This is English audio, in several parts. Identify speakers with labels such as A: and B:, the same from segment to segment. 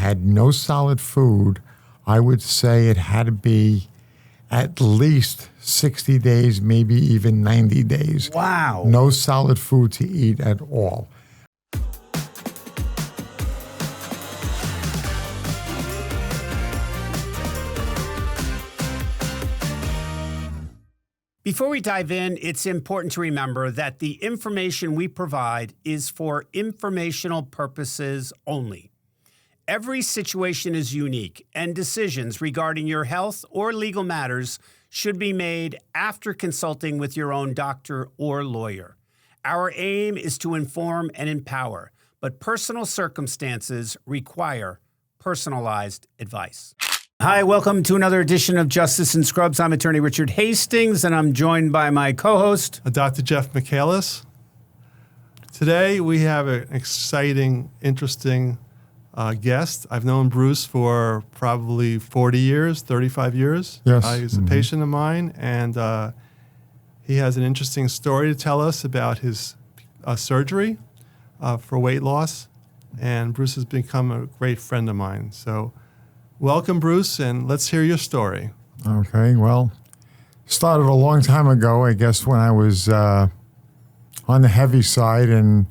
A: had no solid food, I would say it had to be at least 60 days, maybe even 90 days.
B: Wow.
A: No solid food to eat at all.
B: Before we dive in, it's important to remember that the information we provide is for informational purposes only. Every situation is unique, and decisions regarding your health or legal matters should be made after consulting with your own doctor or lawyer. Our aim is to inform and empower, but personal circumstances require personalized advice. Hi, welcome to another edition of Justice in Scrubs. I'm attorney Richard Hastings, and I'm joined by my co-host,
C: Dr. Jeff Michaelis. Today, we have an exciting, interesting guest. I've known Bruce for probably 40 years, 35 years.
A: Yes.
C: He's a patient of mine, and he has an interesting story to tell us about his surgery for weight loss, and Bruce has become a great friend of mine. So welcome, Bruce, and let's hear your story.
A: Okay, well, started a long time ago, I guess, when I was on the heavy side, and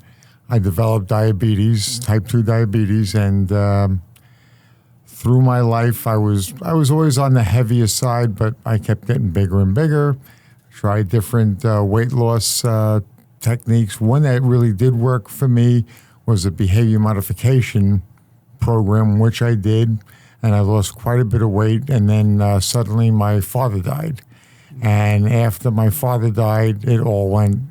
A: I developed diabetes, type 2 diabetes, and through my life, I was always on the heavier side, but I kept getting bigger and bigger. Tried different weight loss techniques. One that really did work for me was a behavior modification program, which I did, and I lost quite a bit of weight, and then suddenly my father died. And after my father died, it all went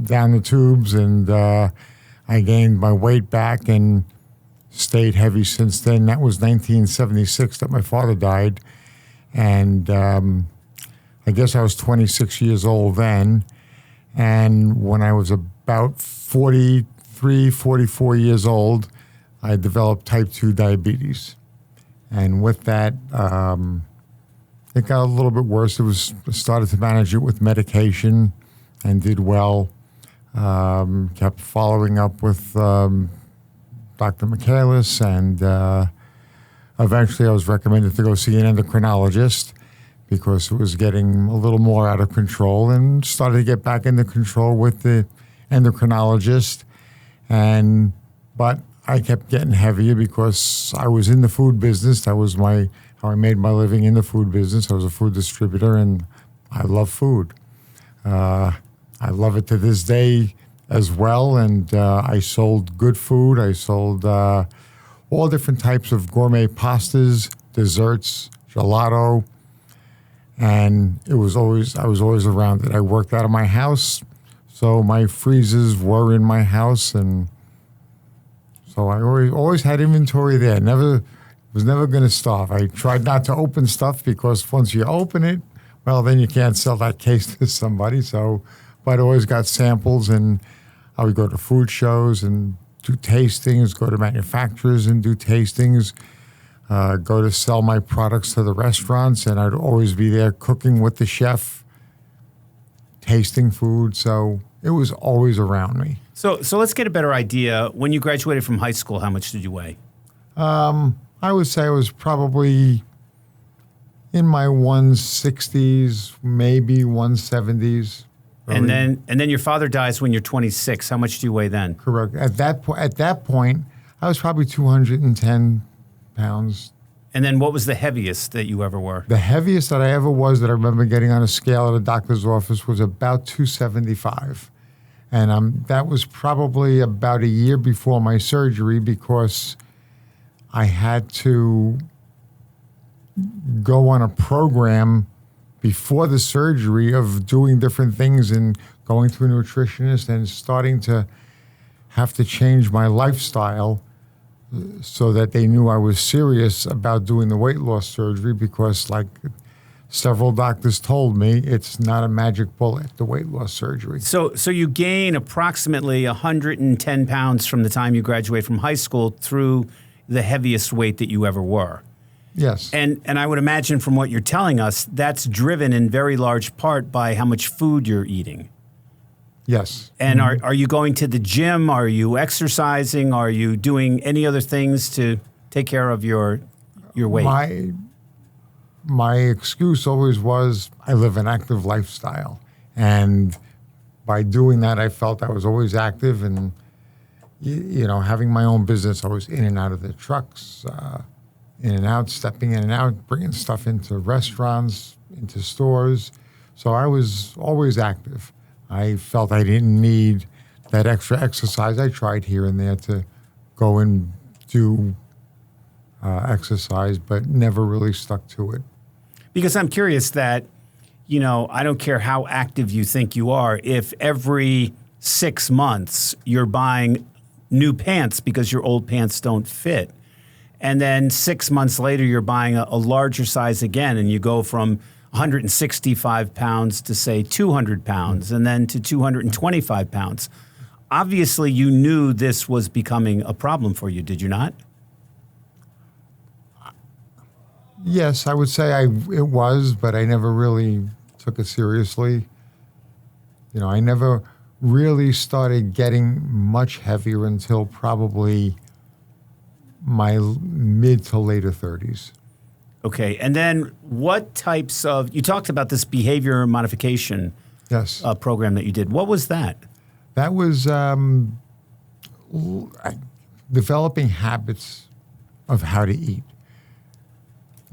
A: down the tubes, and I gained my weight back and stayed heavy since then. That was 1976 that my father died, and I guess I was 26 years old then. And when I was about 43, 44 years old, I developed type 2 diabetes. And with that, it got a little bit worse. Started to manage it with medication and did well. Kept following up with Dr. Michaelis, and eventually I was recommended to go see an endocrinologist because it was getting a little more out of control, and started to get back into control with the endocrinologist. But I kept getting heavier because I was in the food business. That was how I made my living, in the food business. I was a food distributor, and I love food. I love it to this day as well, and I sold good food. I sold all different types of gourmet pastas, desserts, gelato, and I was always around it. I worked out of my house, so my freezers were in my house, and so I always had inventory there. Was never going to stop. I tried not to open stuff because once you open it, well, then you can't sell that case to somebody. But I always got samples, and I would go to food shows and do tastings, go to manufacturers and do tastings, go to sell my products to the restaurants, and I'd always be there cooking with the chef, tasting food. So it was always around me.
B: So let's get a better idea. When you graduated from high school, how much did you weigh?
A: I would say I was probably in my 160s, maybe 170s.
B: And then your father dies when you're 26. How much do you weigh then?
A: Correct. At that point, I was probably 210 pounds.
B: And then what was the heaviest that you ever were?
A: The heaviest that I ever was that I remember getting on a scale at a doctor's office was about 275. And that was probably about a year before my surgery, because I had to go on a program before the surgery of doing different things and going to a nutritionist and starting to have to change my lifestyle so that they knew I was serious about doing the weight loss surgery, because like several doctors told me, it's not a magic bullet, the weight loss surgery. So
B: you gain approximately 110 pounds from the time you graduate from high school through the heaviest weight that you ever were.
A: Yes.
B: And I would imagine from what you're telling us, that's driven in very large part by how much food you're eating.
A: Yes.
B: And are you going to the gym? Are you exercising? Are you doing any other things to take care of your weight?
A: My excuse always was I live an active lifestyle. And by doing that, I felt I was always active. And, having my own business, I was in and out of the trucks, in and out, stepping in and out, bringing stuff into restaurants, into stores. So I was always active. I felt I didn't need that extra exercise. I tried here and there to go and do exercise, but never really stuck to it.
B: Because I'm curious that, I don't care how active you think you are, if every 6 months you're buying new pants because your old pants don't fit, and then 6 months later you're buying a larger size again, and you go from 165 pounds to, say, 200 pounds, and then to 225 pounds. Obviously, you knew this was becoming a problem for you, did you not?
A: Yes, I would say it was, but I never really took it seriously. I never really started getting much heavier until probably my mid to later 30s.
B: Okay, and then what types of, you talked about this behavior modification program that you did. What was that?
A: That was developing habits of how to eat.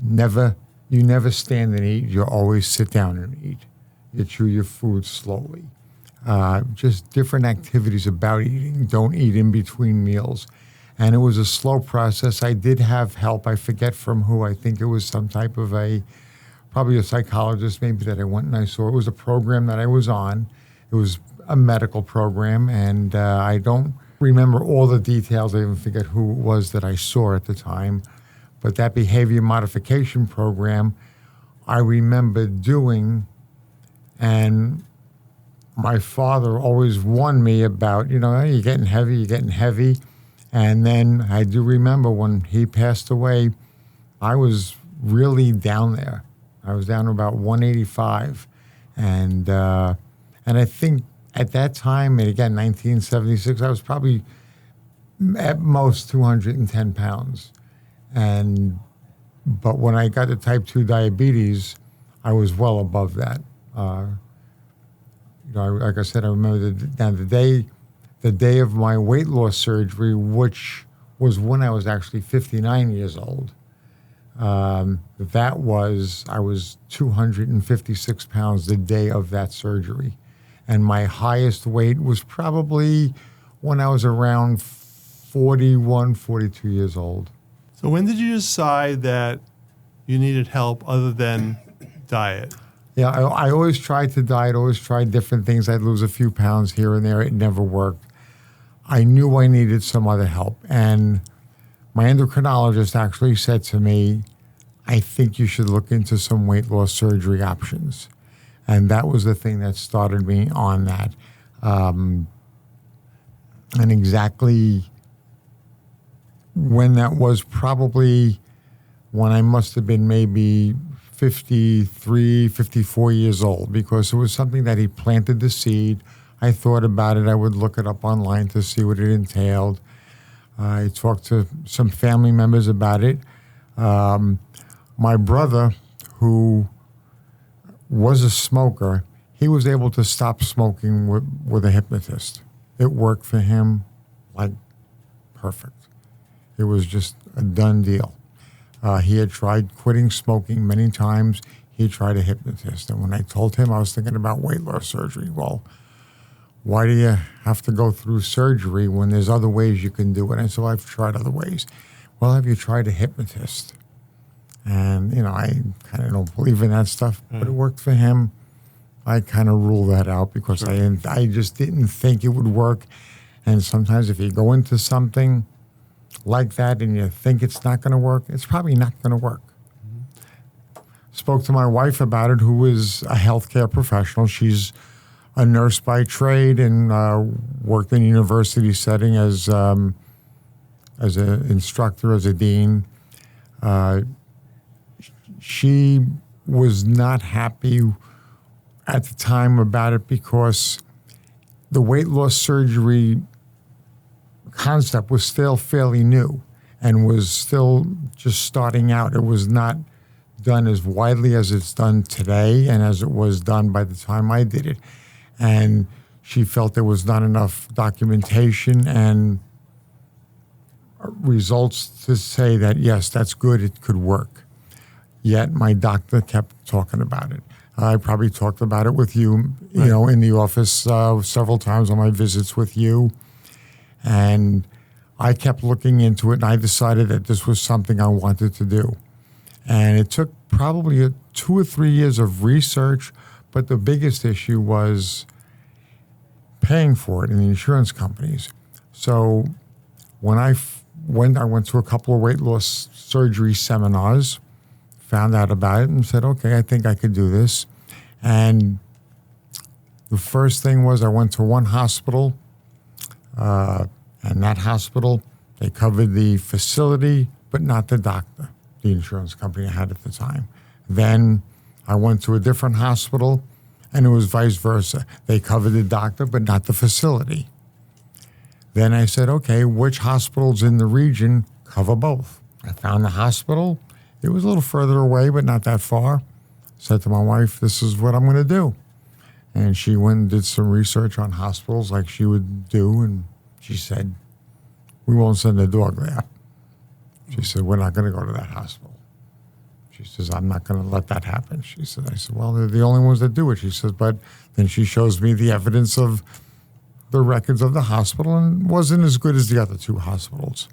A: You never stand and eat. You always sit down and eat. You chew your food slowly. Just different activities about eating. Don't eat in between meals. And it was a slow process. I did have help. I forget from who. I think it was some type of probably a psychologist maybe that I went and I saw. It was a program that I was on. It was a medical program, and I don't remember all the details. I even forget who it was that I saw at the time. But that behavior modification program, I remember doing, and my father always warned me about, you're getting heavy. And then I do remember when he passed away, I was really down there. I was down to about 185. And I think at that time, and again, 1976, I was probably at most 210 pounds. But when I got the type 2 diabetes, I was well above that. Like I said, I remember the day of my weight loss surgery, which was when I was actually 59 years old. I was 256 pounds the day of that surgery. And my highest weight was probably when I was around 41, 42 years old.
C: So when did you decide that you needed help other than diet?
A: Yeah, I always tried to diet, always tried different things. I'd lose a few pounds here and there. It never worked. I knew I needed some other help. And my endocrinologist actually said to me, I think you should look into some weight loss surgery options. And that was the thing that started me on that. And exactly when that was, probably when I must have been maybe 53, 54 years old, because it was something that he planted the seed. I thought about it. I would look it up online to see what it entailed. I talked to some family members about it. My brother, who was a smoker, he was able to stop smoking with a hypnotist. It worked for him like perfect. It was just a done deal. He had tried quitting smoking many times. He tried a hypnotist. And when I told him I was thinking about weight loss surgery, well, why do you have to go through surgery when there's other ways you can do it? And I said, well, I've tried other ways. Well, have you tried a hypnotist? And, I kind of don't believe in that stuff, but it worked for him. I kind of ruled that out because I just didn't think it would work. And sometimes if you go into something like that and you think it's not going to work, it's probably not going to work. Mm-hmm. Spoke to my wife about it, who is a healthcare professional. She's a nurse by trade and worked in a university setting as an instructor, as a dean. She was not happy at the time about it because the weight loss surgery concept was still fairly new. and was still just starting out. It was not done as widely as it's done today and as it was done by the time I did it. And she felt there was not enough documentation and results to say that, yes, that's good, it could work. Yet my doctor kept talking about it. I probably talked about it with you, you know, in the office several times on my visits with you. And I kept looking into it, and I decided that this was something I wanted to do. And it took probably 2 or 3 years of research, but the biggest issue was paying for it in the insurance companies. So when I went to a couple of weight loss surgery seminars, found out about it, and said, okay, I think I could do this. And the first thing was I went to one hospital, and that hospital, they covered the facility, but not the doctor, the insurance company I had at the time. Then I went to a different hospital, and it was vice versa. They covered the doctor, but not the facility. Then I said, okay, which hospitals in the region cover both? I found the hospital. It was a little further away, but not that far. Said to my wife, this is what I'm going to do. And she went and did some research on hospitals like she would do, and she said, we won't send a dog there. She said, we're not going to go to that hospital. She says, I'm not going to let that happen. She said, I said, well, they're the only ones that do it. She says, but then she shows me the evidence of the records of the hospital, and wasn't as good as the other two hospitals.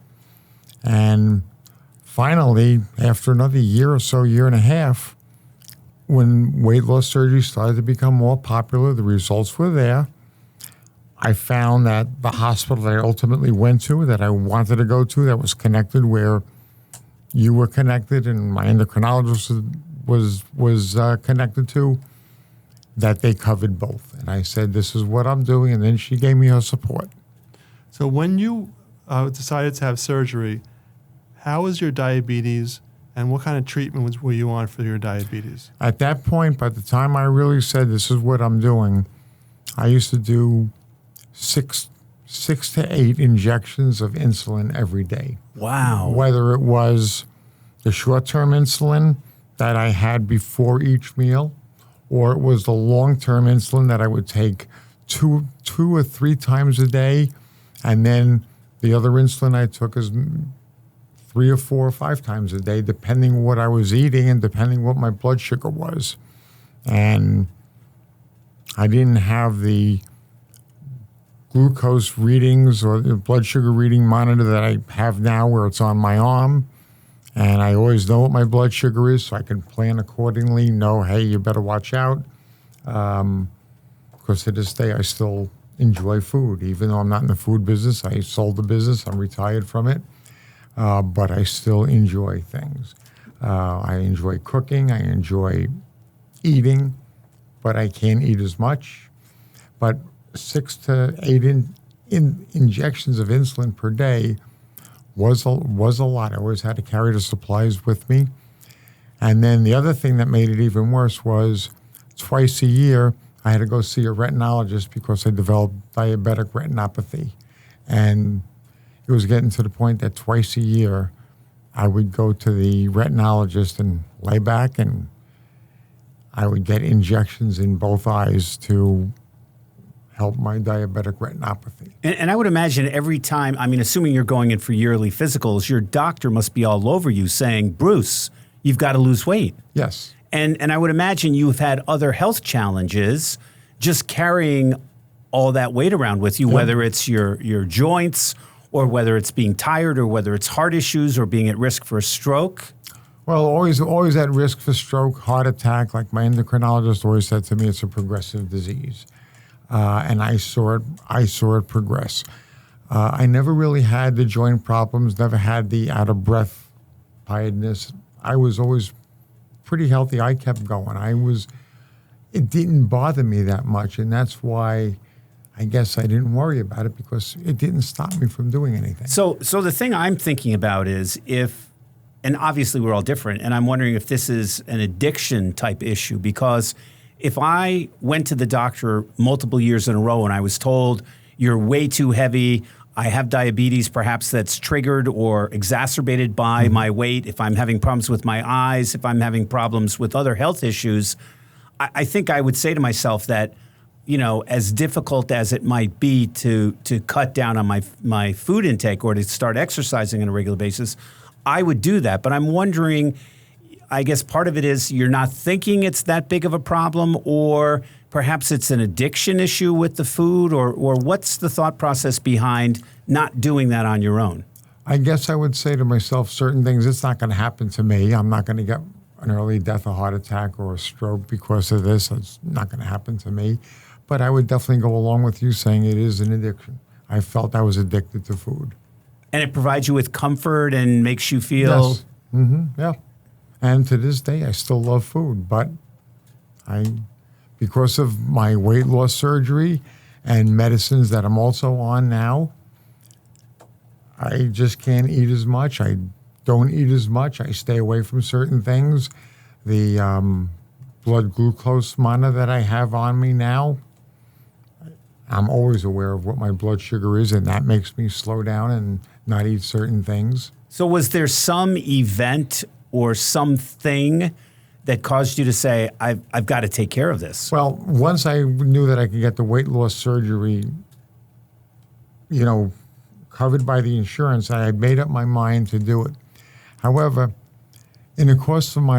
A: And finally, after another year or so, year and a half, when weight loss surgery started to become more popular, the results were there. I found that the hospital that I ultimately went to, that I wanted to go to, that was connected where you were connected and my endocrinologist was connected to, that they covered both. And I said, this is what I'm doing, and then she gave me her support.
C: So when you decided to have surgery, how was your diabetes, and what kind of treatment were you on for your diabetes?
A: At that point, by the time I really said, this is what I'm doing, I used to do six to 8 injections of insulin every day.
B: Wow.
A: Whether it was the short-term insulin that I had before each meal, or it was the long-term insulin that I would take two or 3 times a day, and then the other insulin I took is 3 or 4 or 5 times a day, depending what I was eating and depending what my blood sugar was. And I didn't have the glucose readings or the blood sugar reading monitor that I have now, where it's on my arm. And I always know what my blood sugar is, so I can plan accordingly, know, hey, you better watch out. Because to this day, I still enjoy food. Even though I'm not in the food business, I sold the business, I'm retired from it. But I still enjoy things. I enjoy cooking, I enjoy eating, but I can't eat as much. But 6 to 8 injections of insulin per day was a lot. I always had to carry the supplies with me. And then the other thing that made it even worse was twice a year, I had to go see a retinologist because I developed diabetic retinopathy. And it was getting to the point that twice a year, I would go to the retinologist and lay back, and I would get injections in both eyes to help my diabetic retinopathy.
B: And I would imagine every time, I mean, assuming you're going in for yearly physicals, your doctor must be all over you saying, Bruce, you've got to lose weight.
A: Yes.
B: And I would imagine you've had other health challenges just carrying all that weight around with you, whether it's your joints or whether it's being tired or whether it's heart issues or being at risk for a stroke.
A: Well, always at risk for stroke, heart attack. Like my endocrinologist always said to me, it's a progressive disease. And I saw it progress. I never really had the joint problems, never had the out-of-breath tiredness. I was always pretty healthy. I kept going. It didn't bother me that much, and that's why I guess I didn't worry about it, because it didn't stop me from doing anything.
B: So the thing I'm thinking about is and obviously we're all different, and I'm wondering if this is an addiction type issue, because if I went to the doctor multiple years in a row and I was told you're way too heavy, I have diabetes perhaps that's triggered or exacerbated by my weight, if I'm having problems with my eyes, if I'm having problems with other health issues, I think I would say to myself that, as difficult as it might be to cut down on my food intake or to start exercising on a regular basis, I would do that. But I'm wondering, I guess part of it is you're not thinking it's that big of a problem, or perhaps it's an addiction issue with the food, or what's the thought process behind not doing that on your own?
A: I guess I would say to myself certain things. It's not going to happen to me. I'm not going to get an early death, a heart attack, or a stroke because of this. It's not going to happen to me. But I would definitely go along with you saying it is an addiction. I felt I was addicted to food.
B: And it provides you with comfort and makes you feel...
A: Yes. Yeah. And to this day, I still love food. But because of my weight loss surgery and medicines that I'm also on now, I just can't eat as much. I don't eat as much. I stay away from certain things. The blood glucose monitor that I have on me now, I'm always aware of what my blood sugar is, and that makes me slow down and not eat certain things.
B: So was there some event or something that caused you to say, I've got to take care of this?
A: Well, once I knew that I could get the weight loss surgery, covered by the insurance, I had made up my mind to do it. However, in the course of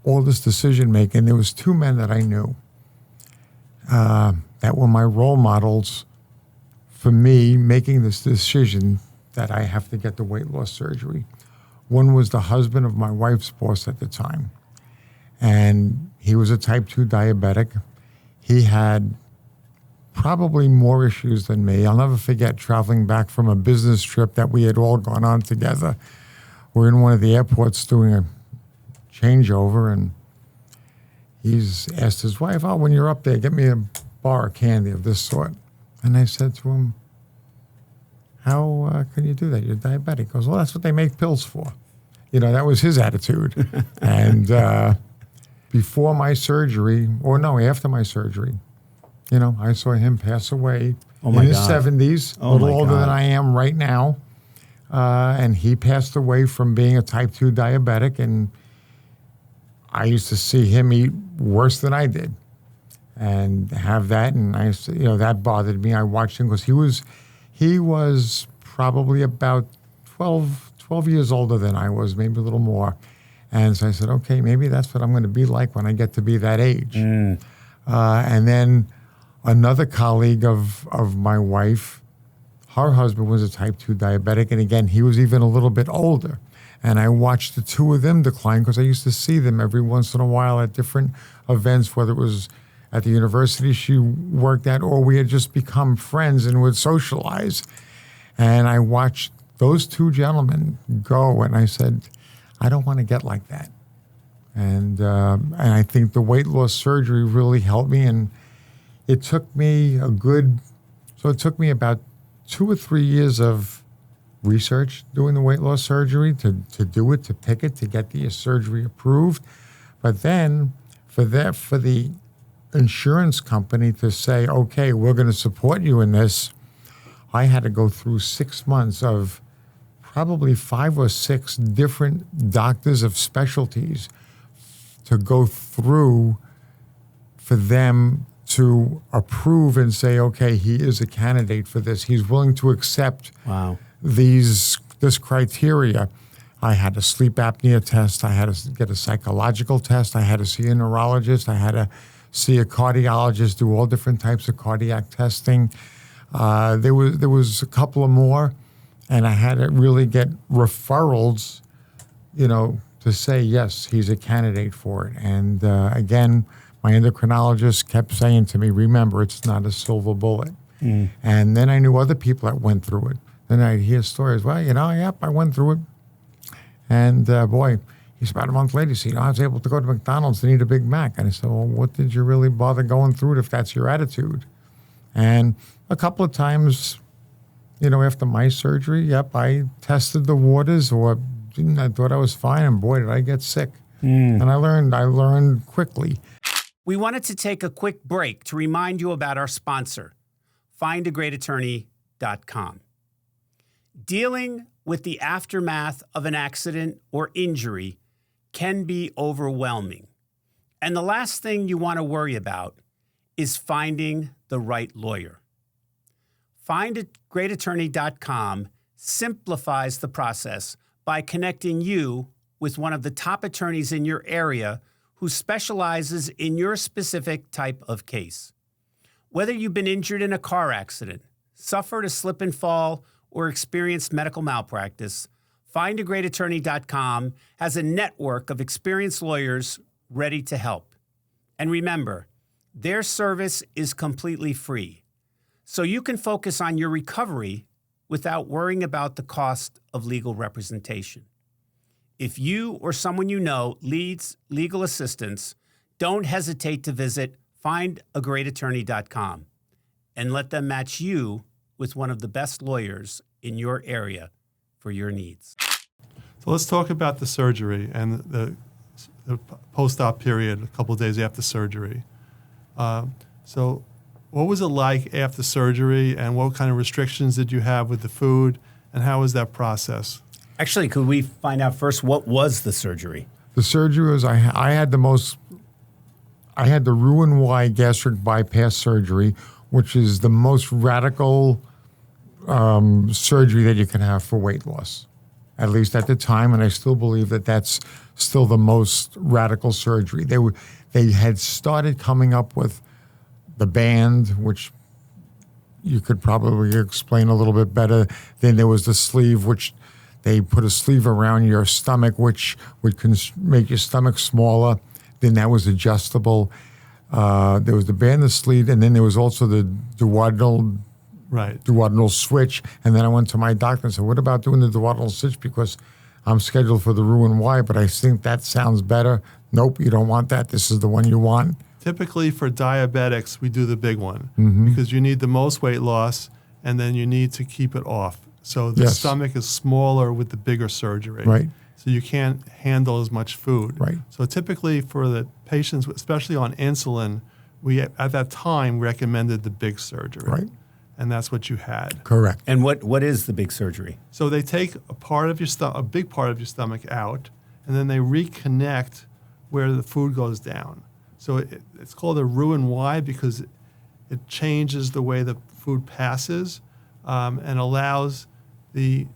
A: all this decision making, there was two men that I knew that were my role models for me making this decision that I have to get the weight loss surgery. One was the husband of my wife's boss at the time, and he was a type 2 diabetic. He had probably more issues than me. I'll never forget traveling back from a business trip that we had all gone on together. We're in one of the airports doing a changeover, and he's asked his wife, when you're up there, get me a bar of candy of this sort. And I said to him, how can you do that? You're diabetic. He goes, well, that's what they make pills for. That was his attitude. And before my surgery, after my surgery, I saw him pass away in his 70s, a little older than I am right now. And he passed away from being a type 2 diabetic. And I used to see him eat worse than I did and have that. And that bothered me. I watched him because he was probably about 12 years older than I was, maybe a little more. And so I said, okay, maybe that's what I'm going to be like when I get to be that age. And then another colleague of my wife, her husband was a type 2 diabetic. And again, he was even a little bit older. And I watched the two of them decline because I used to see them every once in a while at different events, whether it was at the university she worked at or we had just become friends and would socialize. And I watched those two gentlemen go, and I said, I don't want to get like that. And I think the weight loss surgery really helped me. And it took me about 2 or 3 years of research doing the weight loss surgery to do it, to pick it, to get the surgery approved. But then for the insurance company to say, okay, we're going to support you in this, I had to go through 6 months of probably 5 or 6 different doctors of specialties to go through for them to approve and say, okay, he is a candidate for this. He's willing to accept this criteria. I had a sleep apnea test. I had to get a psychological test. I had to see a neurologist. I had to see a cardiologist, do all different types of cardiac testing. There was a couple of more, and I had to really get referrals, to say, yes, he's a candidate for it. And again, my endocrinologist kept saying to me, remember, it's not a silver bullet. And then I knew other people that went through it. Then I'd hear stories, well, yep, I went through it. And boy, he's about a month later, he said, I was able to go to McDonald's and eat a Big Mac. And I said, well, what did you really bother going through it if that's your attitude? And a couple of times, after my surgery, yep, I tested the waters, I thought I was fine, and boy, did I get sick. And I learned quickly.
B: We wanted to take a quick break to remind you about our sponsor, findaGreatAttorney.com. Gastric.com. Dealing with the aftermath of an accident or injury can be overwhelming. And the last thing you want to worry about is finding the right lawyer. FindAGreatAttorney.com simplifies the process by connecting you with one of the top attorneys in your area who specializes in your specific type of case. Whether you've been injured in a car accident, suffered a slip and fall, or experienced medical malpractice, FindAGreatAttorney.com has a network of experienced lawyers ready to help. And remember, their service is completely free, so you can focus on your recovery without worrying about the cost of legal representation. If you or someone you know needs legal assistance, don't hesitate to visit FindAGreatAttorney.com and let them match you with one of the best lawyers in your area for your needs.
C: So let's talk about the surgery and the post-op period, a couple of days after surgery. So what was it like after surgery, and what kind of restrictions did you have with the food, and how was that process?
B: Actually, could we find out first what was the surgery?
A: The surgery was, I had the Roux-en-Y gastric bypass surgery, which is the most radical surgery that you can have for weight loss, at least at the time, and I still believe that that's still the most radical surgery. They had started coming up with the band, which you could probably explain a little bit better. Then there was the sleeve, which they put a sleeve around your stomach, which would make your stomach smaller. Then that was adjustable. There was the band, the sleeve, and then there was also the duodenal switch. And then I went to my doctor and said, what about doing the duodenal switch? Because I'm scheduled for the Roux-en-Y, but I think that sounds better. Nope, you don't want that. This is the one you want.
C: Typically for diabetics, we do the big one
A: Mm-hmm.
C: because you need the most weight loss, and then you need to keep it off. So the
A: Yes.
C: stomach is smaller with the bigger surgery.
A: Right.
C: So you can't handle as much food.
A: Right.
C: So typically for the patients, especially on insulin, we at that time recommended the big surgery.
A: Right.
C: And that's what you had.
A: Correct.
B: And what is the big surgery?
C: So they take a big part of your stomach out, and then they reconnect where the food goes down. So it's called a Roux-en-Y because it changes the way the food passes and allows the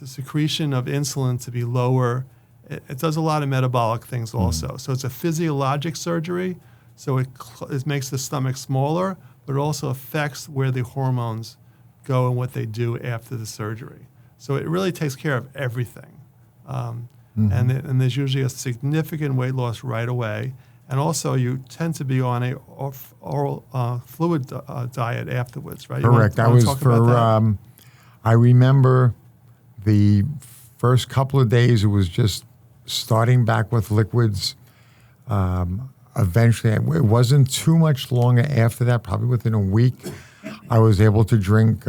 C: secretion of insulin to be lower. It does a lot of metabolic things also. So it's a physiologic surgery. So it makes the stomach smaller, but it also affects where the hormones go and what they do after the surgery. So it really takes care of everything. And there's usually a significant weight loss right away. And also, you tend to be on a oral fluid diet afterwards, right?
A: Correct. I remember the first couple of days, it was just starting back with liquids. Eventually, it wasn't too much longer after that, probably within a week, I was able to drink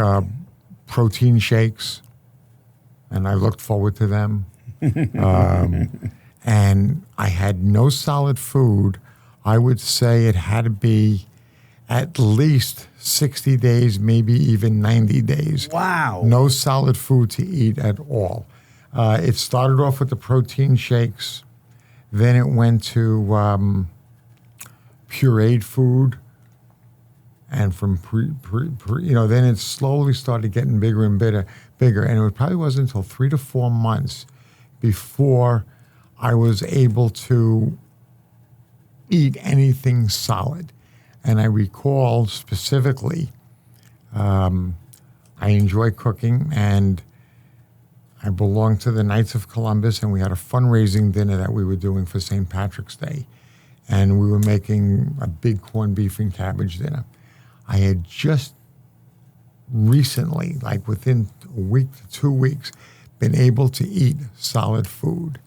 A: protein shakes, and I looked forward to them. And I had no solid food. I would say it had to be at least 60 days, maybe even 90 days.
B: Wow.
A: No solid food to eat at all. It started off with the protein shakes. Then it went to pureed food. And from then it slowly started getting bigger and bigger. And it probably wasn't until 3 to 4 months before I was able to eat anything solid. And I recall specifically, I enjoy cooking, and I belonged to the Knights of Columbus, and we had a fundraising dinner that we were doing for St. Patrick's Day. And we were making a big corned beef and cabbage dinner. I had just recently, like within a week to 2 weeks, been able to eat solid food.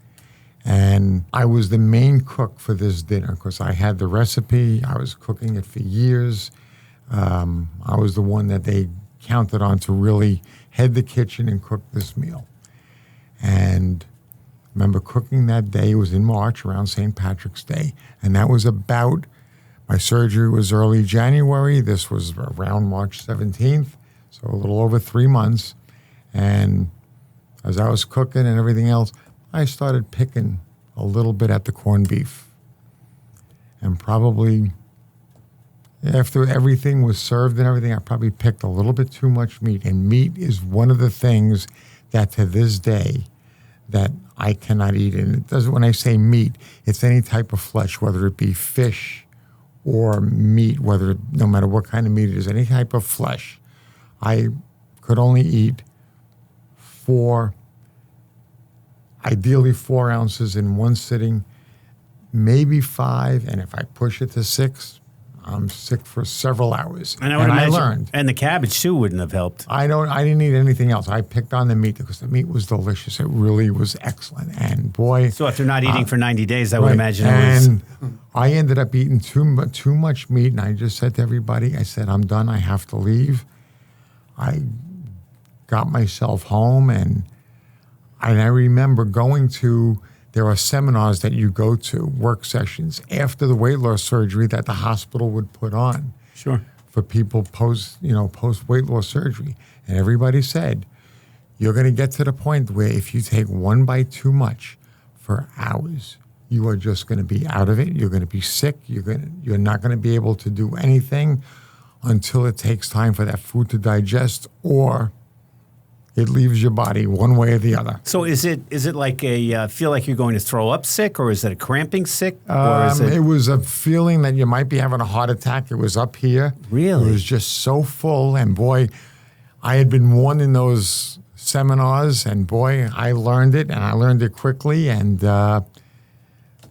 A: And I was the main cook for this dinner because I had the recipe. I was cooking it for years. I was the one that they counted on to really head the kitchen and cook this meal. And I remember cooking that day. It was in March, around St. Patrick's Day. And that was my surgery was early January. This was around March 17th. so a little over 3 months. And as I was cooking and everything else, I started picking a little bit at the corned beef. And probably after everything was served and everything, I probably picked a little bit too much meat. And meat is one of the things that to this day that I cannot eat. And it doesn't, when I say meat, it's any type of flesh, whether it be fish or meat, no matter what kind of meat it is, any type of flesh. I could only eat ideally 4 ounces in one sitting, maybe 5. And if I push it to 6, I'm sick for several hours.
B: And I
A: learned.
B: And the cabbage too wouldn't have helped.
A: I didn't eat anything else. I picked on the meat because the meat was delicious. It really was excellent. And boy.
B: So after not eating for 90 days, I would
A: right.
B: imagine it was.
A: And I ended up eating too much meat. And I just said to everybody, I said, I'm done. I have to leave. I got myself home and I remember there are seminars that you go to, work sessions, after the weight loss surgery that the hospital would put on.
B: Sure.
A: For people post weight loss surgery. And everybody said, you're going to get to the point where if you take one bite too much for hours, you are just going to be out of it. You're going to be sick. You're not going to be able to do anything until it takes time for that food to digest, or it leaves your body one way or the other.
B: So is it like feel like you're going to throw up sick, or is it a cramping sick? Or is
A: it was a feeling that you might be having a heart attack. It was up here.
B: Really?
A: It was just so full. And boy, I had been warned in those seminars, and boy, I learned it, and I learned it quickly. And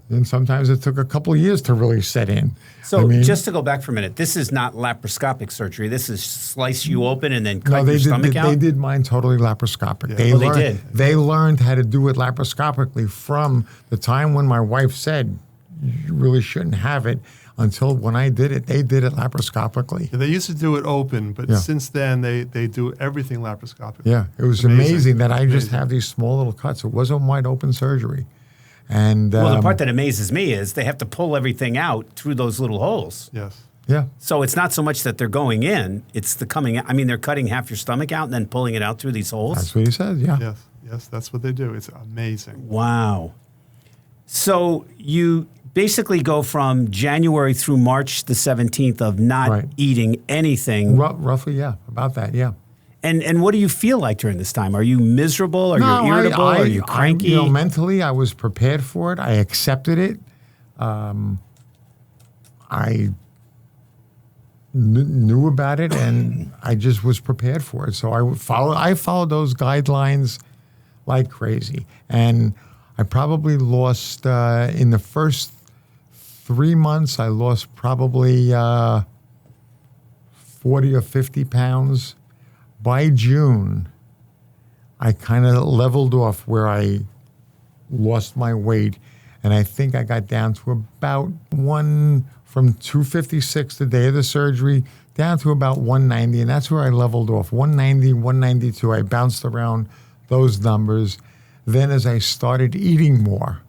A: then sometimes it took a couple of years to really set in.
B: So just to go back for a minute, this is not laparoscopic surgery. This is slice you open and then cut your stomach out?
A: They did mine totally laparoscopic.
B: Yeah.
A: They learned how to do it laparoscopically from the time when my wife said, you really shouldn't have it, until when I did it, they did it laparoscopically.
C: Yeah, they used to do it open, but since then they do everything laparoscopically.
A: Yeah, it was amazing that I just have these small little cuts. It wasn't wide open surgery. And
B: well, the part that amazes me is they have to pull everything out through those little holes.
C: Yes.
A: Yeah.
B: So it's not so much that they're going in, it's the coming out. I mean, they're cutting half your stomach out and then pulling it out through these holes.
A: That's what he said, yeah.
C: Yes, that's what they do. It's amazing.
B: Wow. So you basically go from January through March the 17th of not eating anything.
A: Roughly, yeah, about that, yeah.
B: And what do you feel like during this time? Are you miserable? Are you irritable? Are you cranky?
A: Mentally, I was prepared for it. I accepted it. I knew about it, and I just was prepared for it. So I followed those guidelines like crazy. And I probably lost, in the first 3 months, I lost probably 40 or 50 pounds. By June, I kind of leveled off where I lost my weight, and I think I got down to about from 256 the day of the surgery down to about 190, and that's where I leveled off. 190, 192, I bounced around those numbers. Then as I started eating more,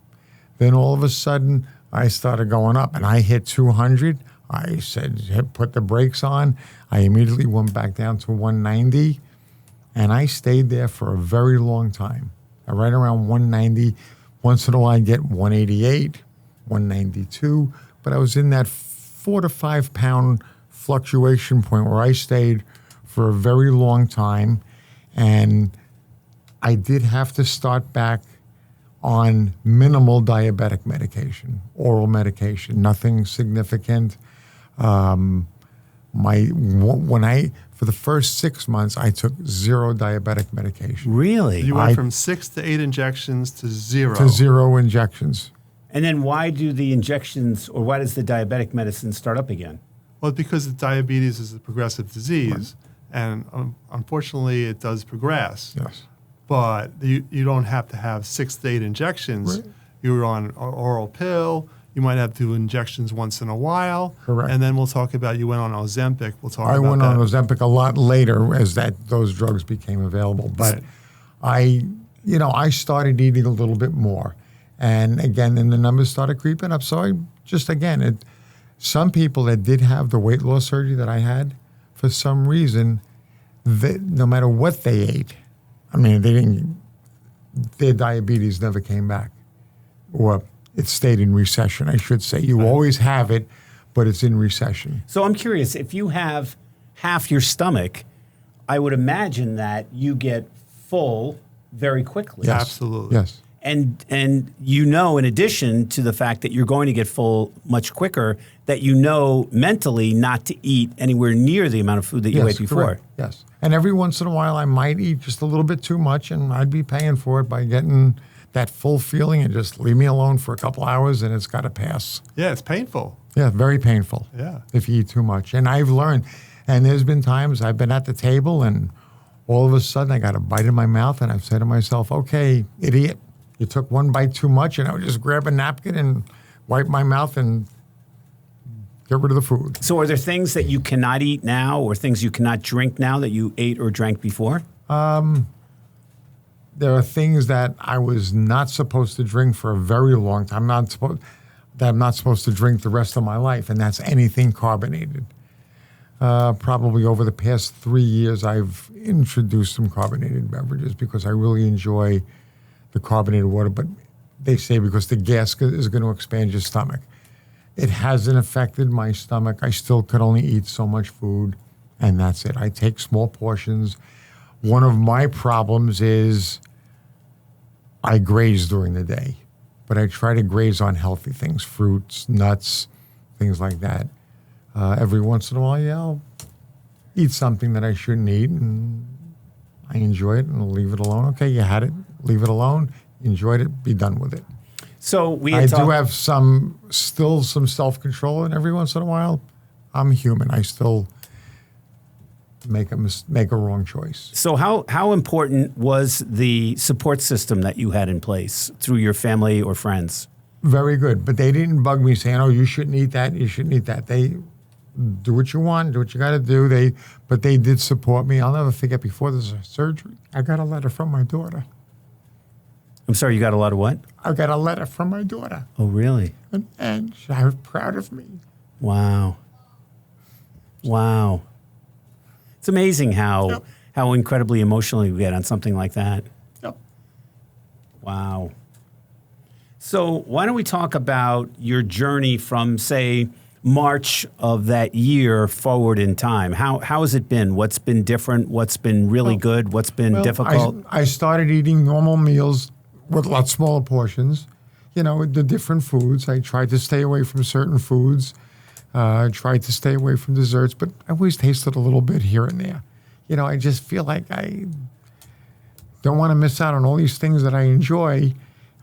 A: then all of a sudden I started going up, and I hit 200. I said, put the brakes on. I immediately went back down to 190, and I stayed there for a very long time. Right around 190. Once in a while, I'd get 188, 192, but I was in that 4 to 5 pound fluctuation point where I stayed for a very long time, and I did have to start back on minimal diabetic medication, oral medication, nothing significant. For the first 6 months, I took 0 diabetic medication.
B: Really?
C: You went from 6 to 8 injections to 0.
A: To 0 injections.
B: And then why do the injections, or why does the diabetic medicine start up again?
C: Well, because diabetes is a progressive disease, and unfortunately, it does progress.
A: Yes.
C: But you don't have to have 6 to 8 injections. Right. You're on an oral pill. You might have to do injections once in a while.
A: Correct.
C: And then we'll talk about, you went on Ozempic. We'll talk about that.
A: I went on Ozempic a lot later as those drugs became available. But I started eating a little bit more. And again, then the numbers started creeping up. So some people that did have the weight loss surgery that I had, for some reason, no matter what they ate, I mean, their diabetes never came back, or it stayed in recession, I should say. You always have it, but it's in recession.
B: So I'm curious, if you have half your stomach, I would imagine that you get full very quickly.
A: Yes.
C: Absolutely.
A: Yes.
B: And in addition to the fact that you're going to get full much quicker, that mentally not to eat anywhere near the amount of food that you ate before.
A: Correct. Yes. And every once in a while I might eat just a little bit too much, and I'd be paying for it by getting that full feeling, and just leave me alone for a couple hours and it's got to pass.
C: Yeah, it's painful.
A: Yeah, very painful.
C: Yeah.
A: If you eat too much. And I've learned, and there's been times I've been at the table and all of a sudden I got a bite in my mouth and I've said to myself, okay, idiot, you took one bite too much, and I would just grab a napkin and wipe my mouth and get rid of the food.
B: So are there things that you cannot eat now, or things you cannot drink now that you ate or drank before?
A: There are things that I was not supposed to drink for a very long time. I'm not supposed to drink the rest of my life, and that's anything carbonated. Probably over the past 3 years, I've introduced some carbonated beverages because I really enjoy the carbonated water, but they say because the gas is going to expand your stomach. It hasn't affected my stomach. I still could only eat so much food, and that's it. I take small portions. One of my problems is I graze during the day, but I try to graze on healthy things, fruits, nuts, things like that. Every once in a while, I'll eat something that I shouldn't eat, and I enjoy it, and I'll leave it alone. Okay, you had it. Leave it alone. Enjoyed it. Be done with it.
B: So
A: I do have still some self-control, and every once in a while, I'm human. I still make a wrong choice.
B: So how important was the support system that you had in place through your family or friends?
A: Very good, but they didn't bug me saying, "Oh, you shouldn't eat that. You shouldn't eat that." They do what you want, do what you got to do. But they did support me. I'll never forget. Before the surgery, I got a letter from my daughter.
B: I'm sorry, you got a lot of what?
A: I got a letter from my daughter,
B: Oh, really?
A: and she was proud of me.
B: Wow. It's amazing how incredibly emotional you get on something like that.
A: Yep.
B: Wow. So why don't we talk about your journey from, say, March of that year forward in time? How has it been? What's been different? What's been really good? What's been difficult?
A: I started eating normal meals with a lot smaller portions. The different foods. I tried to stay away from certain foods. I tried to stay away from desserts, but I always tasted a little bit here and there. I just feel like I don't want to miss out on all these things that I enjoy.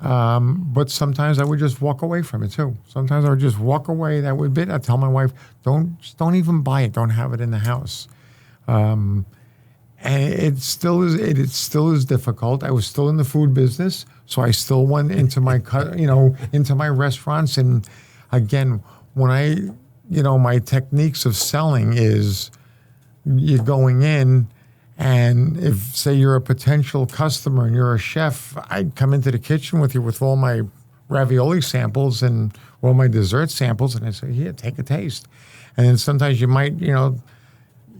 A: But sometimes I would just walk away from it too. Sometimes I would just walk away. That would be it. I'd tell my wife, don't even buy it. Don't have it in the house. And it still is difficult. I was still in the food business, so I still went into into my restaurants. And again, when my techniques of selling is you're going in, and if, say, you're a potential customer and you're a chef, I'd come into the kitchen with you with all my ravioli samples and all my dessert samples, and I'd say, here, take a taste. And then sometimes you might, you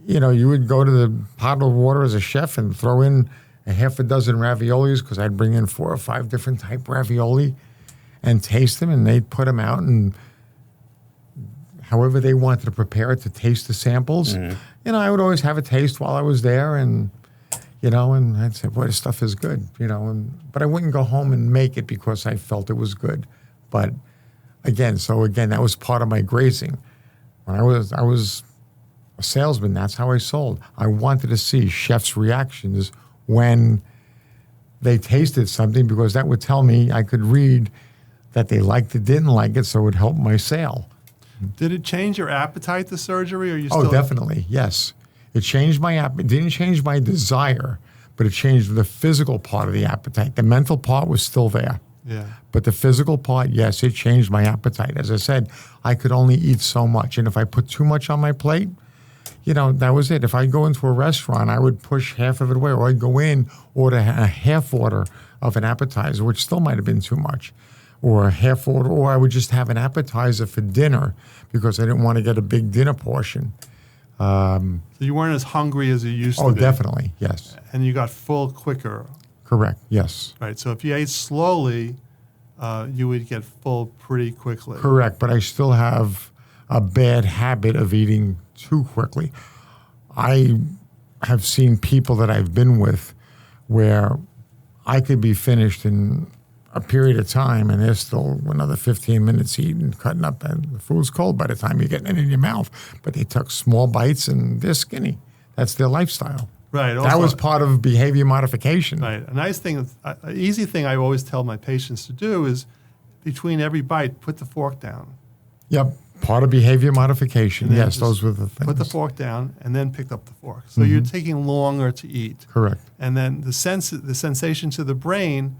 A: would go to the pot of water as a chef and throw in a half a dozen raviolis, because I'd bring in 4 or 5 different type ravioli and taste them, and they'd put them out, and however they wanted to prepare it to taste the samples. Mm-hmm. I would always have a taste while I was there, and I'd say, boy, this stuff is good, but I wouldn't go home and make it because I felt it was good. But again, that was part of my grazing. When I was a salesman, that's how I sold. I wanted to see chefs' reactions when they tasted something, because that would tell me, I could read that they liked it, didn't like it, so it would help my sale.
C: Did it change your appetite, the surgery, or you still?
A: Oh, definitely, yes. It changed my appetite. It didn't change my desire, but it changed the physical part of the appetite. The mental part was still there.
C: Yeah.
A: But the physical part, yes, it changed my appetite. As I said, I could only eat so much. And if I put too much on my plate, that was it. If I go into a restaurant, I would push half of it away, or I'd go in, order a half order of an appetizer, which still might have been too much, or a half order, or I would just have an appetizer for dinner because I didn't want to get a big dinner portion.
C: So you weren't as hungry as you used to be.
A: Oh, definitely, yes.
C: And you got full quicker.
A: Correct, yes.
C: Right. So if you ate slowly, you would get full pretty quickly.
A: Correct, but I still have a bad habit of eating too quickly. I have seen people that I've been with where I could be finished in a period of time and they're still another 15 minutes eating, cutting up, and the food's cold by the time you're getting it in your mouth. But they took small bites and they're skinny. That's their lifestyle.
C: Right.
A: That
C: Also,
A: was part of behavior modification.
C: right. A nice thing, an easy thing I always tell my patients to do is between every bite, put the fork down.
A: Yep, part of behavior modification.
C: And then
A: Yes,
C: just
A: those were the things.
C: Put the fork down and then pick up the fork. So you're taking longer to eat.
A: Correct.
C: And then the sensation to the brain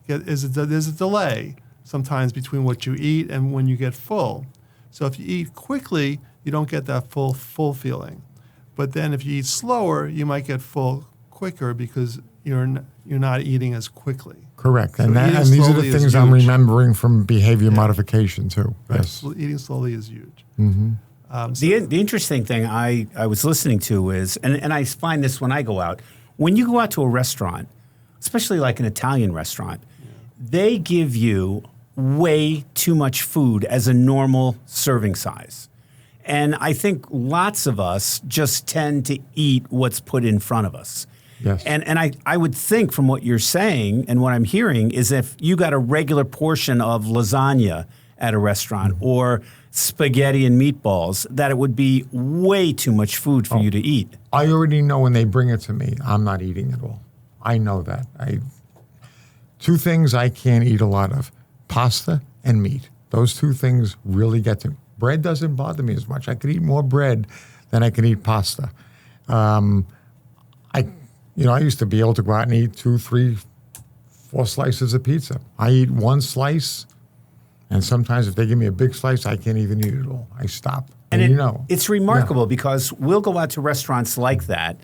C: there's a delay sometimes between what you eat and when you get full. So if you eat quickly, you don't get that full feeling. But then if you eat slower, you might get full quicker because you're not eating as quickly.
A: Correct.
C: So
A: And
C: eating
A: these are
C: slowly
A: the
C: is
A: things I'm
C: huge.
A: remembering from behavior modification too.
C: Right?
A: Yes.
C: So eating slowly is huge.
B: The interesting thing I was listening to is, and I find this when I go out, when you go out to a restaurant, especially like an Italian restaurant, they give you way too much food as a normal serving size. And I think lots of us just tend to eat what's put in front of us.
A: Yes.
B: And I would think from what you're saying and what I'm hearing is if you got a regular portion of lasagna at a restaurant or spaghetti and meatballs, that it would be way too much food for you to eat.
A: I already know when they bring it to me, I'm not eating it all. I know that. Two things I can't eat a lot of, pasta and meat. Those two things really get to me. Bread doesn't bother me as much. I could eat more bread than I can eat pasta. I used to be able to go out and eat 2, 3, 4 slices of pizza. I eat one slice, and sometimes if they give me a big slice, I can't even eat it all. I stop. And
B: it's remarkable because we'll go out to restaurants like that,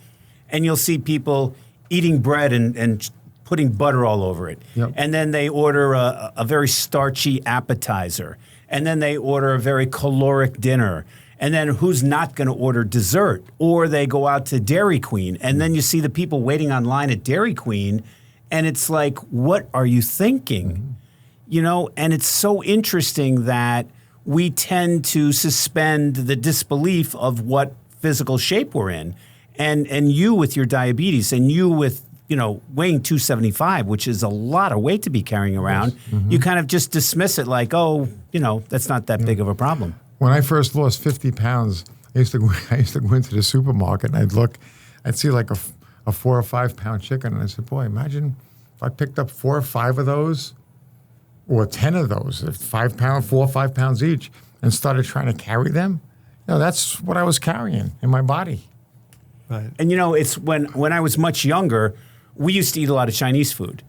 B: and you'll see people eating bread and putting butter all over it.
A: Yep.
B: And then they order a very starchy appetizer. And then they order a very caloric dinner. And then who's not going to order dessert? Or they go out to Dairy Queen. And then you see the people waiting online at Dairy Queen. And it's like, what are you thinking? And it's so interesting that we tend to suspend the disbelief of what physical shape we're in. And you with your diabetes and you with weighing 275, which is a lot of weight to be carrying around, you kind of just dismiss it like, that's not that big of a problem.
A: When I first lost 50 pounds, I used to go into the supermarket and I'd see like a 4 or 5 pound chicken, and I said, boy, imagine if I picked up 4 or 5 of those, or 10 of those, 5 pounds, 4 or 5 pounds each, and started trying to carry them. That's what I was carrying in my body.
C: Right.
B: And it's when I was much younger, we used to eat a lot of Chinese food.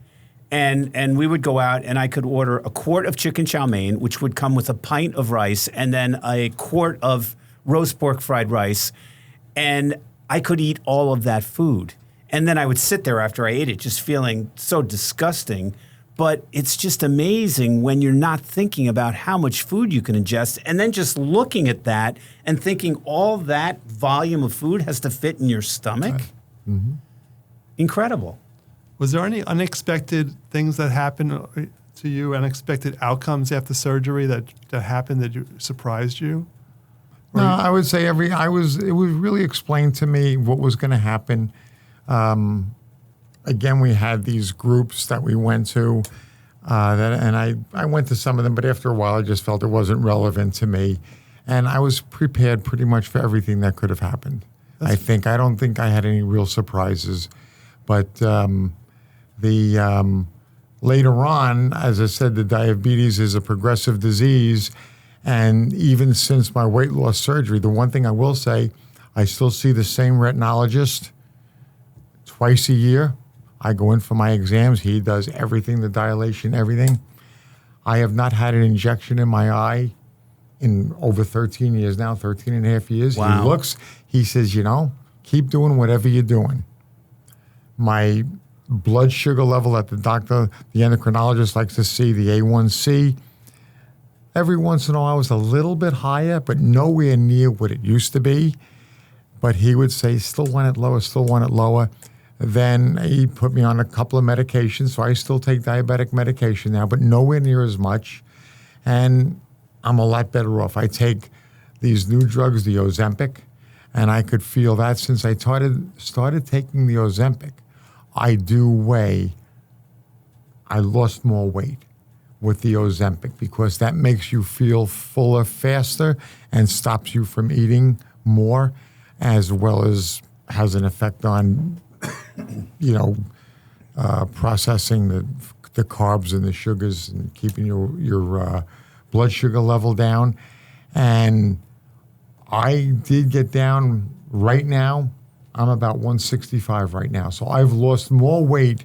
B: And we would go out and I could order a quart of chicken chow mein, which would come with a pint of rice, and then a quart of roast pork fried rice. And I could eat all of that food. And then I would sit there after I ate it just feeling so disgusting. But it's just amazing when you're not thinking about how much food you can ingest and then just looking at that and thinking all that volume of food has to fit in your stomach.
A: Mm-hmm.
B: Incredible.
C: Was there any unexpected things that happened to you, unexpected outcomes after surgery that happened that surprised you?
A: No, I would say it was really explained to me what was going to happen. Again, we had these groups that we went to, and I went to some of them, but after a while, I just felt it wasn't relevant to me. And I was prepared pretty much for everything that could have happened. I don't think I had any real surprises. But later on, as I said, the diabetes is a progressive disease. And even since my weight loss surgery, the one thing I will say, I still see the same retinologist twice a year. I go in for my exams. He does everything, the dilation, everything. I have not had an injection in my eye in over 13 years now, 13 and a half years.
B: Wow.
A: He says, keep doing whatever you're doing. My blood sugar level that the endocrinologist likes to see, the A1C, every once in a while I was a little bit higher, but nowhere near what it used to be. But he would say, still want it lower, still want it lower. Then he put me on a couple of medications, so I still take diabetic medication now, but nowhere near as much. And I'm a lot better off. I take these new drugs, the Ozempic, and I could feel that since I started taking the Ozempic, I lost more weight with the Ozempic because that makes you feel fuller faster and stops you from eating more, as well as has an effect on processing the carbs and the sugars and keeping your blood sugar level down. And I did get down right now. I'm about 165 right now. So I've lost more weight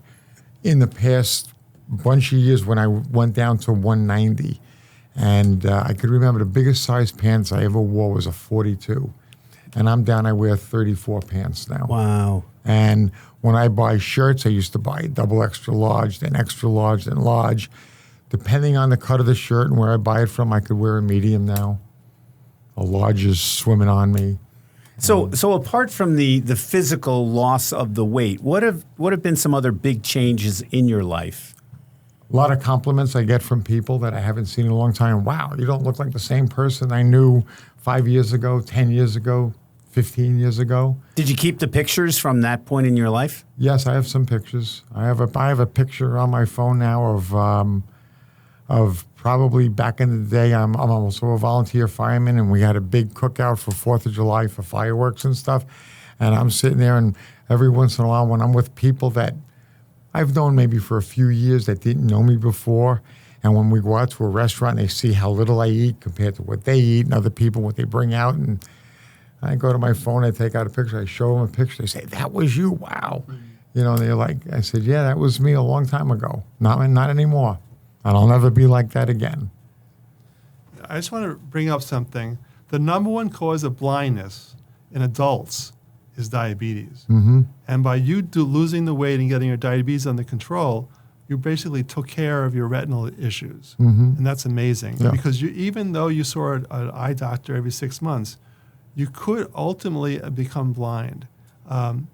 A: in the past bunch of years when I went down to 190. And I could remember the biggest size pants I ever wore was a 42. And I'm down, I wear 34 pants now.
B: Wow.
A: And when I buy shirts, I used to buy double extra large, then large. Depending on the cut of the shirt and where I buy it from, I could wear a medium now. A large is swimming on me.
B: So apart from the physical loss of the weight, what have been some other big changes in your life?
A: A lot of compliments I get from people that I haven't seen in a long time. Wow, you don't look like the same person I knew 5 years ago, 10 years ago, 15 years ago.
B: Did you keep the pictures from that point in your life?
A: Yes, I have some pictures. I have a picture on my phone now of probably back in the day. I'm also a volunteer fireman, and we had a big cookout for 4th of July for fireworks and stuff. And I'm sitting there, and every once in a while when I'm with people that I've known maybe for a few years that didn't know me before, and when we go out to a restaurant, they see how little I eat compared to what they eat and other people, what they bring out. And I go to my phone, I take out a picture, I show them a picture. They say, "That was you, wow." And they're like, I said, "Yeah, that was me a long time ago. Not anymore. And I'll never be like that again."
C: I just want to bring up something. The number one cause of blindness in adults is diabetes.
A: Mm-hmm.
C: And by you losing the weight and getting your diabetes under control, you basically took care of your retinal issues.
A: Mm-hmm.
C: And that's amazing.
A: Yeah.
C: Because even though you saw an eye doctor every 6 months, you could ultimately become blind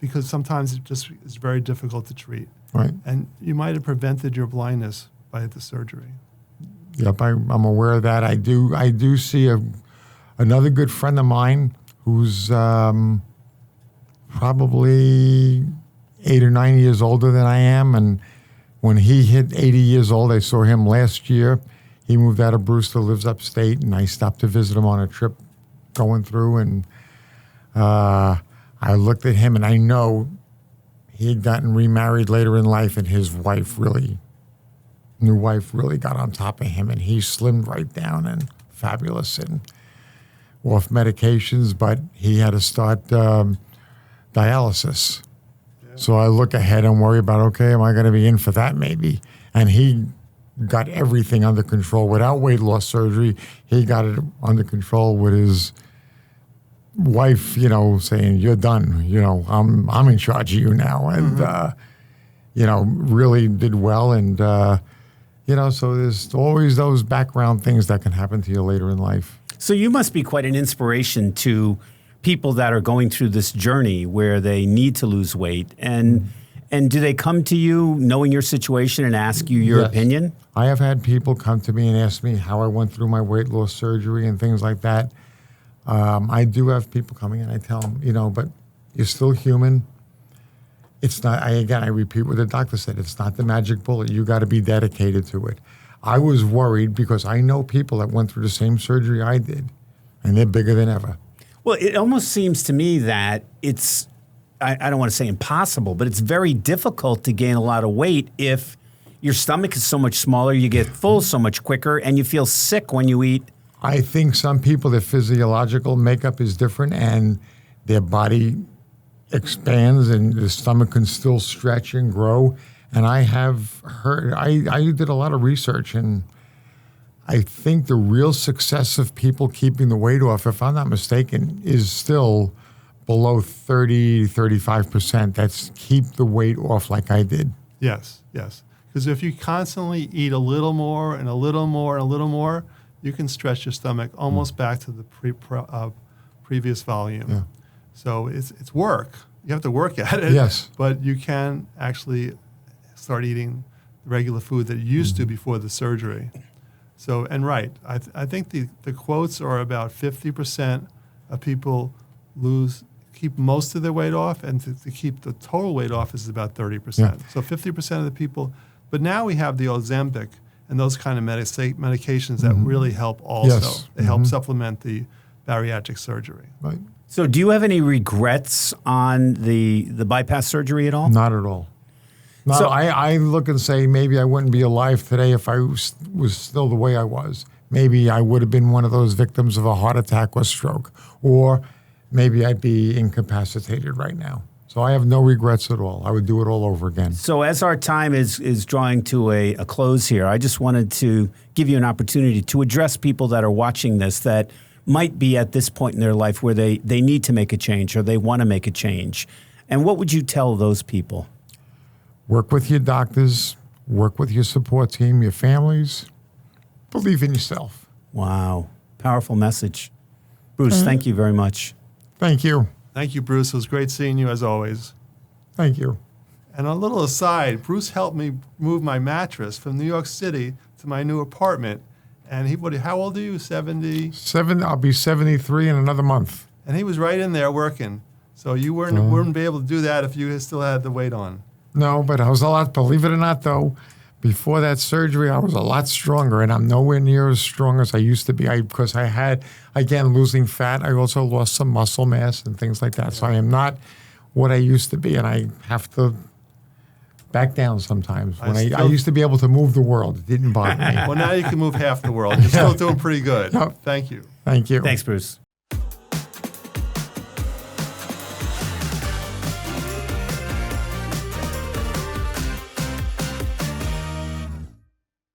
C: because sometimes it just is very difficult to treat.
A: Right.
C: And you might have prevented your blindness by the surgery.
A: Yep, I'm aware of that. I do see another good friend of mine who's probably 8 or 9 years older than I am. And when he hit 80 years old, I saw him last year. He moved out of Brewster, lives upstate, and I stopped to visit him on a trip going through. And I looked at him, and I know he had gotten remarried later in life, and his new wife really got on top of him, and he slimmed right down and fabulous and off medications, but he had to start dialysis. Yeah. So I look ahead and worry about, okay, am I going to be in for that maybe? And he got everything under control without weight loss surgery. He got it under control with his wife, saying, "You're done. I'm in charge of you now." And, really did well. And, so there's always those background things that can happen to you later in life.
B: So you must be quite an inspiration to people that are going through this journey where they need to lose weight. And do they come to you knowing your situation and ask you your opinion?
A: I have had people come to me and ask me how I went through my weight loss surgery and things like that. I do have people coming and I tell them, but you're still human. It's not, I repeat what the doctor said, it's not the magic bullet. You got to be dedicated to it. I was worried because I know people that went through the same surgery I did, and they're bigger than ever.
B: Well, it almost seems to me that it's, I don't want to say impossible, but it's very difficult to gain a lot of weight if your stomach is so much smaller, you get full so much quicker, and you feel sick when you eat.
A: I think some people, their physiological makeup is different, and their body expands, and the stomach can still stretch and grow. And I have heard, I did a lot of research, and I think the real success of people keeping the weight off, if I'm not mistaken, is still below 30, 35%. That's keep the weight off like I did.
C: Yes. Because if you constantly eat a little more and a little more and a little more, you can stretch your stomach almost back to the previous volume.
A: Yeah.
C: So it's work. You have to work at it.
A: Yes.
C: But you can actually start eating the regular food that you used to before the surgery. So, and right, I think the quotes are about 50% of people keep most of their weight off, and to keep the total weight off is about 30%.
A: Yeah.
C: So 50% of the people, but now we have the Ozempic and those kind of medications that really help also.
A: Yes.
C: They help supplement the bariatric surgery.
A: Right.
B: So, do you have any regrets on the bypass surgery at all?
A: Not at all. No,
B: So-
A: I look and say maybe I wouldn't be alive today if I was still the way I was. Maybe I would have been one of those victims of a heart attack or stroke, or maybe I'd be incapacitated right now. So I have no regrets at all. I would do it all over again.
B: So, as our time is drawing to a close here, I just wanted to give you an opportunity to address people that are watching this that might be at this point in their life where they need to make a change or they want to make a change. And what would you tell those people?
A: Work with your doctors, work with your support team, your families. Believe in yourself.
B: Wow. Powerful message. Bruce, thank you very much.
A: Thank you.
C: Thank you, Bruce. It was great seeing you as always.
A: Thank you.
C: And a little aside, Bruce helped me move my mattress from New York City to my new apartment. And how old are you? 70?
A: I'll be 73 in another month.
C: And he was right in there working. So you wouldn't be able to do that if you still had the weight on.
A: No, but I was a lot, believe it or not, though, before that surgery, I was a lot stronger, and I'm nowhere near as strong as I used to be because I had, again, losing fat. I also lost some muscle mass and things like that. So I am not what I used to be, and I have to back down sometimes. I used to be able to move the world. It didn't bother me.
C: Well, now you can move half the world. You're still doing pretty good.
A: Yep.
C: Thank you.
A: Thank you.
B: Thanks, Bruce.